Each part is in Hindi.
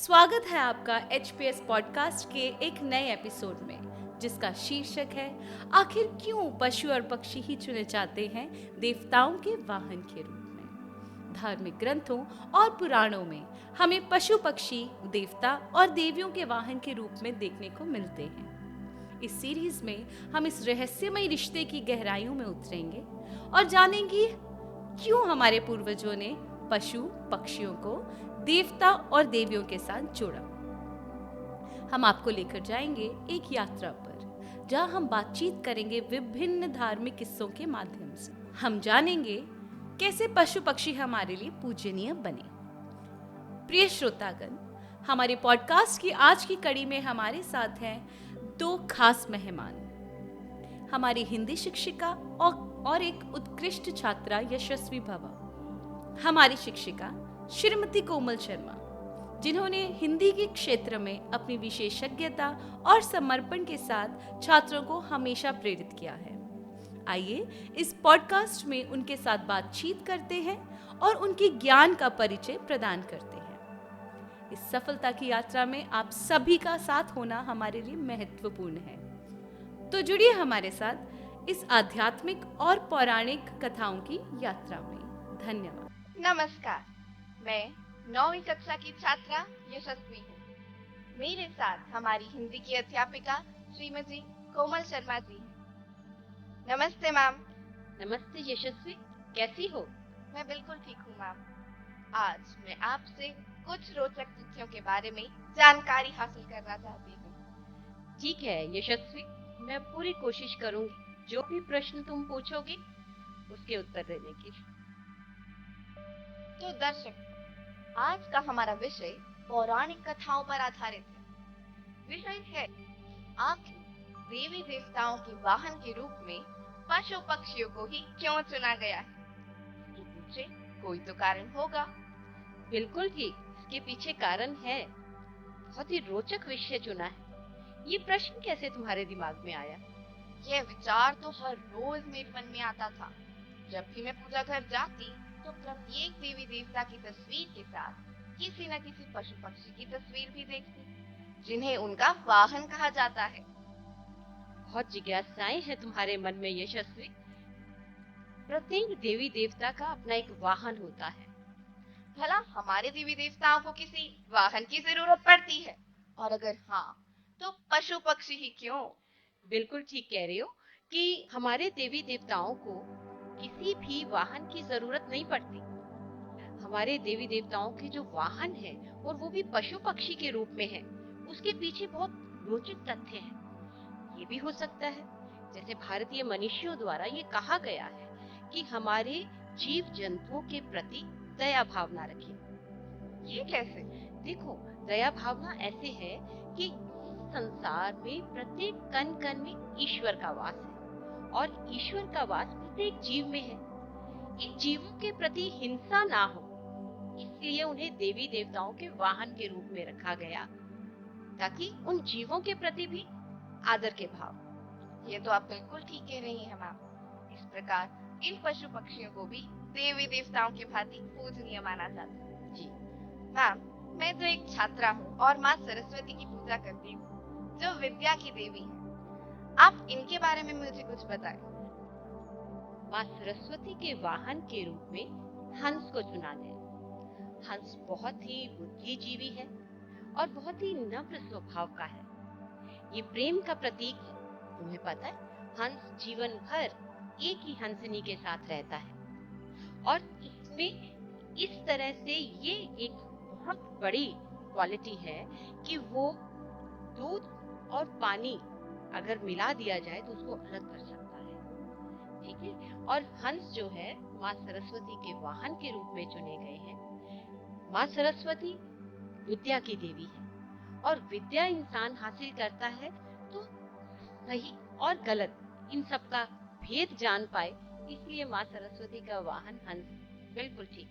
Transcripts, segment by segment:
स्वागत है आपका HPS पॉडकास्ट के एक नए एपिसोड में, जिसका शीर्षक है आखिर क्यों पशु और पक्षी ही चुने जाते हैं देवताओं के वाहन के रूप में। धार्मिक ग्रंथों और पुराणों में हमें पशु पक्षी देवता और देवियों के वाहन के रूप में देखने को मिलते हैं। इस सीरीज में हम इस रहस्यमय रिश्ते की गहराइयों में उतरेंगे और जानेंगे क्यों हमारे पूर्वजों ने पशु पक्षियों को देवता और देवियों के साथ जोड़ा। हम आपको लेकर जाएंगे एक यात्रा पर, जहां हम बातचीत करेंगे विभिन्न धार्मिक किस्सों के माध्यम से। हम जानेंगे कैसे पशु पक्षी हमारे लिए पूजनीय बने। प्रिय श्रोतागण, हमारे पॉडकास्ट की आज की कड़ी में हमारे साथ हैं दो खास मेहमान, हमारी हिंदी शिक्षिका और एक उत्कृष्ट छात्रा यशस्वी भवा। हमारी शिक्षिका श्रीमती कोमल शर्मा, जिन्होंने हिंदी के क्षेत्र में अपनी विशेषज्ञता और समर्पण के साथ छात्रों को हमेशा प्रेरित किया है। आइए इस पॉडकास्ट में उनके साथ बातचीत करते हैं और उनके ज्ञान का परिचय प्रदान करते हैं। इस सफलता की यात्रा में आप सभी का साथ होना हमारे लिए महत्वपूर्ण है। तो जुड़िए हमारे साथ इस आध्यात्मिक और पौराणिक कथाओं की यात्रा में। धन्यवाद। नमस्कार, मैं 9वीं कक्षा की छात्रा यशस्वी हूँ। मेरे साथ हमारी हिंदी की अध्यापिका श्रीमती कोमल शर्मा जी हैं। नमस्ते मैम। नमस्ते यशस्वी, कैसी हो? मैं बिल्कुल ठीक हूँ मैम। आज मैं आपसे कुछ रोचक तथ्यों के बारे में जानकारी हासिल करना चाहती हूँ। ठीक है यशस्वी, मैं पूरी कोशिश करूंगी जो भी प्रश्न तुम पूछोगी उसके उत्तर देने की। तो दर्शक, आज का हमारा विषय पौराणिक कथाओं पर आधारित है। विषय है आखिर देवी देवताओं के वाहन के रूप में पशु पक्षियों को ही क्यों चुना गया है। इसके पीछे कोई तो कारण होगा। बिल्कुल ठीक, इसके पीछे कारण है। बहुत ही रोचक विषय चुना है। ये प्रश्न कैसे तुम्हारे दिमाग में आया? यह विचार तो हर रोज मेरे मन में आता था। जब भी मैं पूजा घर जाती तो प्रत्येक देवी देवता की तस्वीर के साथ किसी न किसी पशु पक्षी की तस्वीर भी देखती, जिन्हें उनका वाहन कहा जाता है। बहुत जिज्ञासाएं हैं तुम्हारे मन में यशस्वी। प्रत्येक देवी देवता का अपना एक वाहन होता है। भला हमारे देवी देवताओं को किसी वाहन की जरूरत पड़ती है? और अगर हाँ, तो पशु पक्षी ही क्यों? बिल्कुल ठीक कह रही हो कि हमारे देवी देवताओं को किसी भी वाहन की जरूरत नहीं पड़ती। हमारे देवी देवताओं के जो वाहन है और वो भी पशु पक्षी के रूप में है, उसके पीछे बहुत रोचक तथ्य है। ये भी हो सकता है जैसे भारतीय मनीषियों द्वारा ये कहा गया है कि हमारे जीव जंतुओं के प्रति दया भावना रखें। ये कैसे? देखो, दया भावना ऐसे है कि संसार में प्रत्येक कण कण में ईश्वर का वास है और ईश्वर का वास प्रत्येक जीव में है। इन जीवों के प्रति हिंसा ना हो, इसलिए उन्हें देवी देवताओं के वाहन के रूप में रखा गया, ताकि उन जीवों के प्रति भी आदर के भाव। ये तो आप बिल्कुल ठीक कह रही हैं मैम। इस प्रकार इन पशु पक्षियों को भी देवी देवताओं की भांति पूजनीय माना जाता है। जी मैम, मैं तो एक छात्रा हूँ और माँ सरस्वती की पूजा करती हूँ, जो विद्या की देवी है। आप इनके बारे में मुझे कुछ बताएं। माँ सरस्वती के वाहन के रूप में हंस को चुना गया। हंस बहुत ही बुद्धिजीवी है और बहुत ही नम्र स्वभाव का है। ये प्रेम का प्रतीक है। तुम्हें पता है, हंस जीवन भर एक ही हंसनी के साथ रहता है और इसमें इस तरह से ये एक बहुत बड़ी क्वालिटी है कि वो दूध और पानी अगर मिला दिया जाए तो उसको अलग कर सकता है। ठीक है, और हंस जो है माँ सरस्वती के वाहन के रूप में चुने गए हैं। माँ सरस्वती विद्या की देवी है और विद्या इंसान हासिल करता है तो सही और गलत इन सब का भेद जान पाए, इसलिए माँ सरस्वती का वाहन हंस। बिल्कुल ठीक।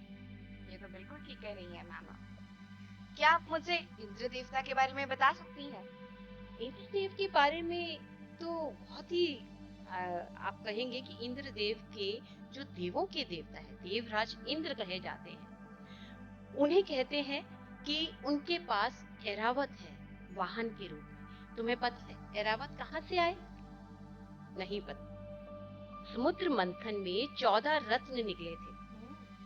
ये तो बिल्कुल ठीक कह रही हैं मैम। क्या आप मुझे इंद्र देवता के बारे में बता सकती हैं? इंद्र देव के बारे में तो बहुत ही आप कहेंगे कि इंद्र देव के जो देवों के देवता है, देवराज इंद्र कहे जाते हैं, उन्हें कहते हैं कि उनके पास ऐरावत है वाहन के रूप में। तुम्हें पता है ऐरावत कहाँ से आए? नहीं पता। समुद्र मंथन में 14 रत्न निकले थे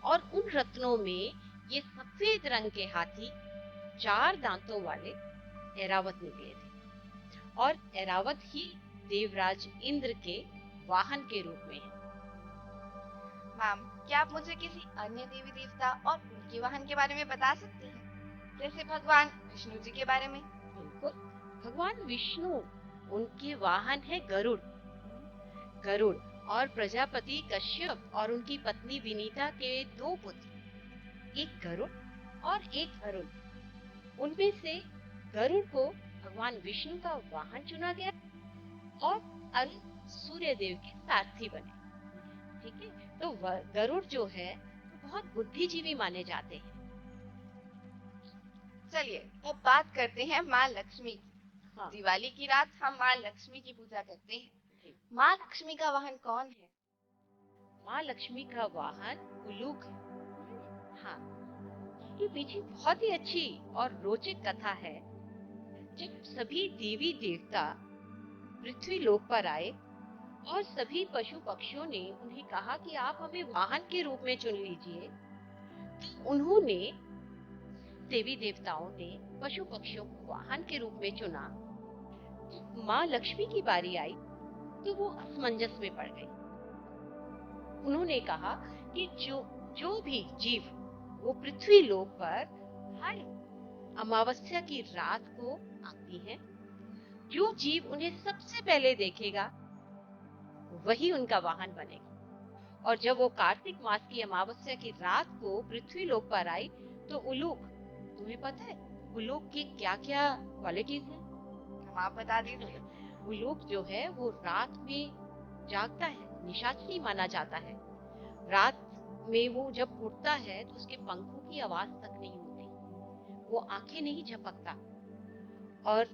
और उन रत्नों में ये सफेद रंग के हाथी 4 दांतों वाले ऐरावत निकले थे और ऐरावत ही देवराज इंद्र के वाहन के रूप में है। मैम, क्या आप मुझे किसी अन्य देवी देवता और उनके वाहन के बारे में बता सकती हैं? जैसे भगवान विष्णु जी के बारे में। बिल्कुल, भगवान विष्णु, उनके वाहन है गरुड़। गरुड़ और प्रजापति कश्यप और उनकी पत्नी विनीता के 2 पुत्र, एक गरुड़ और एक अरुण। उनमें से गरुड़ को भगवान विष्णु का वाहन चुना गया और अरुण सूर्य देव के सारथी बने। ठीक है, तो गरुड़ जो है वो बहुत बुद्धिजीवी माने जाते हैं। चलिए अब बात करते हैं माँ लक्ष्मी की। हाँ। दिवाली की रात हम माँ लक्ष्मी की पूजा करते हैं। जी। माँ लक्ष्मी का वाहन कौन है? माँ लक्ष्मी का वाहन उलूक है। हाँ, इसके पीछे बहुत ही अच्छी और रोचक कथा है। जब सभी देवी देवता पृथ्वी लोक पर आए और सभी पशु पक्षियों ने उन्हें कहा कि आप हमें वाहन के रूप में चुन लीजिए, तो उन्होंने, देवी देवताओं ने पशु पक्षियों को वाहन के रूप में चुना। माँ लक्ष्मी की बारी आई तो वो असमंजस में पड़ गई। उन्होंने कहा कि जो भी जीव वो पृथ्वी लोक पर हर अमावस्या की रात को आती है, जो जीव उन्हें सबसे पहले देखेगा वही उनका वाहन बनेगा। और जब वो कार्तिक मास की अमावस्या की रात को पृथ्वी लोक पर आई तो उलूक, तुम्हें पता है उलूक की क्या क्या क्वालिटीज है? हम आप बता दीजिए। उलूक जो है वो रात में जागता है, निशाचरी माना जाता है। रात में वो जब उड़ता है तो उसके पंखों की आवाज तक नहीं होती, वो आंखें नहीं झपकता। और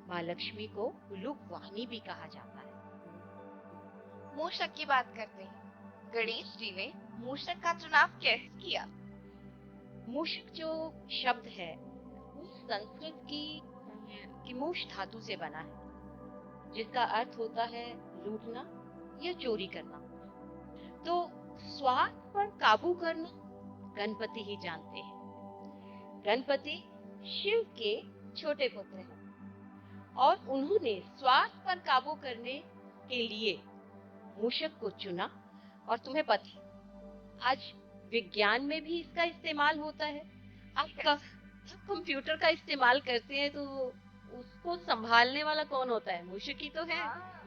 माँ लक्ष्मी को उलूक वाहिनी भी कहा जाता है। मूषक की बात करते हैं। गणेश जी ने मूषक का चुनाव कैसे किया? मूषक जो शब्द है वो संस्कृत की मूष धातु से बना है, जिसका अर्थ होता है लूटना या चोरी करना। तो स्वार्थ पर काबू करना गणपति ही जानते हैं। गणपति शिव के छोटे पुत्र हैं और उन्होंने स्वार्थ पर काबू करने के लिए मूषक को चुना। और तुम्हें पता है आज विज्ञान में भी इसका इस्तेमाल होता है। आप कंप्यूटर का इस्तेमाल करते हैं तो उसको संभालने वाला कौन होता है? मूषक ही तो है।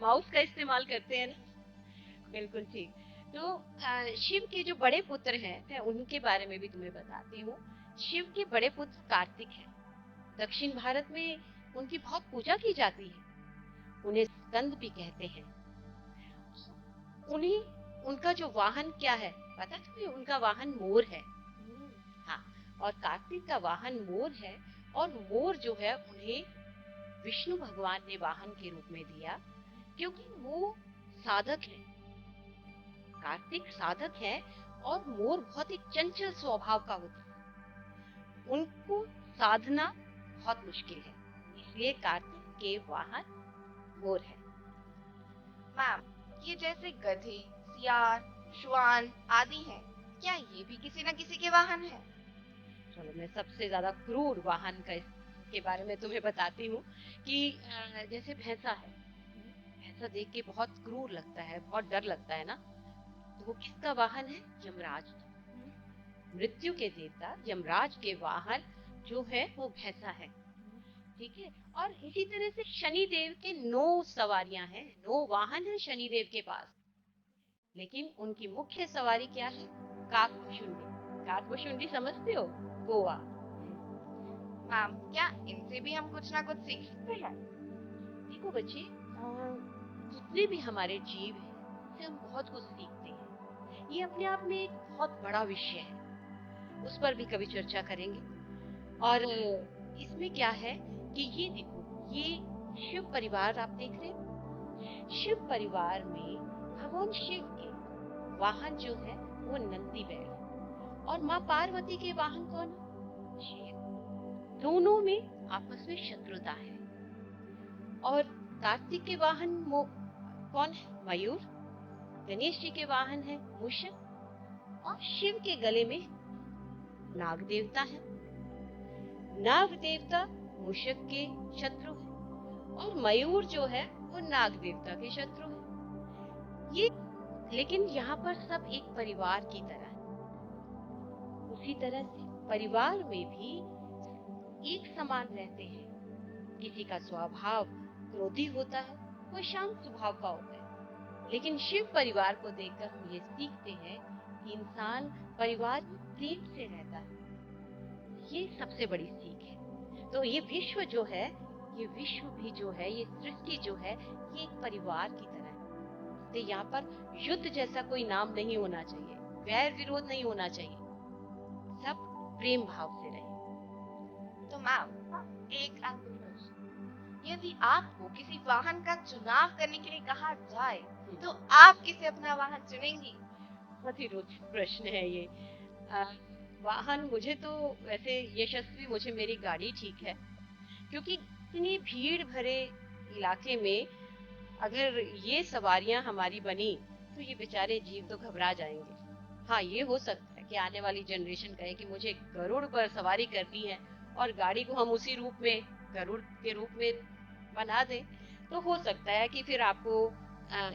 माउस का इस्तेमाल करते हैं ना। बिल्कुल ठीक। तो शिव के जो बड़े पुत्र हैं, मैं उनके बारे में भी तुम्हें बताती हूँ। शिव के बड़े पुत्र कार्तिक हैं। दक्षिण भारत में उनकी बहुत पूजा की जाती है। उन्हें स्कंद भी कहते हैं। उनका जो वाहन क्या है पता तुम्हें? उनका वाहन मोर है। हाँ, और कार्तिक का वाहन मोर है। और मोर जो है उन्हें विष्णु भगवान ने वाहन के रूप में दिया क्योंकि वो साधक है। कार्तिक साधक है और मोर बहुत ही चंचल स्वभाव का होता है। उनको साधना बहुत मुश्किल है, इसलिए कार्तिक के वाहन मोर है। मैम, ये जैसे गधे, सियार, श्वान आदि हैं, क्या ये भी किसी न किसी के वाहन हैं? चलो मैं सबसे ज्यादा क्रूर वाहन के बारे में तुम्हें बताती हूँ कि जैसे भैंसा है। भैंसा देख के बहुत क्रूर लगता है, बहुत डर लगता है ना। तो वो किसका वाहन है? यमराज। मृत्यु के देवता यमराज के वाहन जो है वो भैंसा है। ठीक है, और इसी तरह से शनि देव के 9 सवारियां हैं, 9 वाहन है शनि देव के पास। लेकिन उनकी मुख्य सवारी क्या है? काकभुशुंडी। काकभुशुंडी समझते हो? गोवा। मैम, क्या इनसे भी हम कुछ ना कुछ सीख सकते हैं? देखो बच्चे, जितने भी हमारे जीव हैं उनसे हम बहुत कुछ सीखते हैं। ये अपने आप में एक बहुत बड़ा विषय है, उस पर भी कभी चर्चा करेंगे। और इसमें क्या है कि ये देखो, ये शिव परिवार आप देख रहे हैं। शिव परिवार में भगवान शिव के वाहन जो है वो नंदी बैल है। और माँ पार्वती के वाहन कौन है? शेर। दोनों में आपस में शत्रुता है। और कार्तिक के वाहन कौन है? मयूर। गणेश जी के वाहन है मूषक। और शिव के गले में नाग देवता है। नाग देवता मूषक के शत्रु है और मयूर जो है वो नाग देवता के शत्रु है। ये लेकिन यहाँ पर सब एक परिवार की तरह है। उसी तरह से परिवार में भी एक समान रहते हैं। किसी का स्वभाव क्रोधी होता है, कोई शांत स्वभाव का होता है। लेकिन शिव परिवार को देखकर हम ये सीखते हैं कि इंसान परिवार में प्रेम से रहता है। ये सबसे बड़ी सीख है। तो ये विश्व जो है, ये विश्व भी जो है, ये सृष्टि जो है, ये एक परिवार की तरह है। तो यहाँ पर युद्ध जैसा कोई नाम नहीं होना चाहिए, वैर विरोध नहीं होना चाहिए, सब प्रेम भाव से रहे। तो मैम, एक अंतिम प्रश्न, यदि आपको किसी वाहन का चुनाव करने के लिए कहा जाए तो आप किसे अपना वाहन चुनेंगी? बहुत ही रोचक प्रश्न है ये। वाहन मुझे तो वैसे यशस्वी, मुझे मेरी गाड़ी ठीक है, क्योंकि इतनी भीड़ भरे इलाके में अगर ये सवारियां हमारी बनी तो ये बेचारे जीव तो घबरा जाएंगे। हाँ, ये हो सकता है कि आने वाली जनरेशन कहे कि मुझे गरुड़ पर सवारी करनी है और गाड़ी को हम उसी रूप में, गरुड़ के रूप में बना दें, तो हो सकता है कि फिर आपको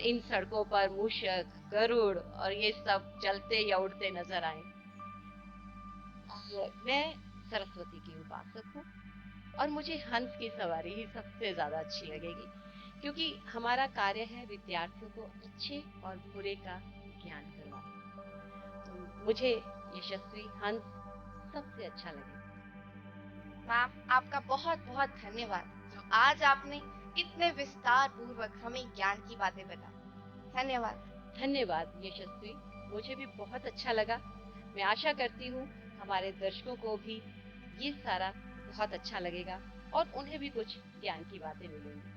इन सड़कों पर मूषक, गरुड़ और ये सब चलते या उड़ते नजर आए। मैं सरस्वती की उपासक हूँ और मुझे हंस की सवारी ही सबसे ज्यादा अच्छी लगेगी, क्योंकि हमारा कार्य है विद्यार्थियों को अच्छे और बुरे का ज्ञान करवाना। तो मुझे यशस्वी हंस सबसे अच्छा लगेगा। मैम, आपका बहुत बहुत धन्यवाद जो आज आपने इतने विस्तार पूर्वक हमें ज्ञान की बातें बताई। धन्यवाद। धन्यवाद यशस्वी, मुझे भी बहुत अच्छा लगा। मैं आशा करती हूँ हमारे दर्शकों को भी ये सारा बहुत अच्छा लगेगा और उन्हें भी कुछ ज्ञान की बातें मिलेंगी।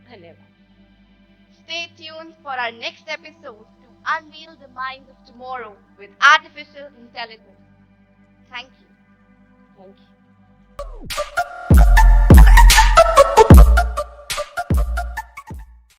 धन्यवाद। Stay tuned for our next episode to unveil the minds of tomorrow with artificial intelligence. Thank you. Thank you.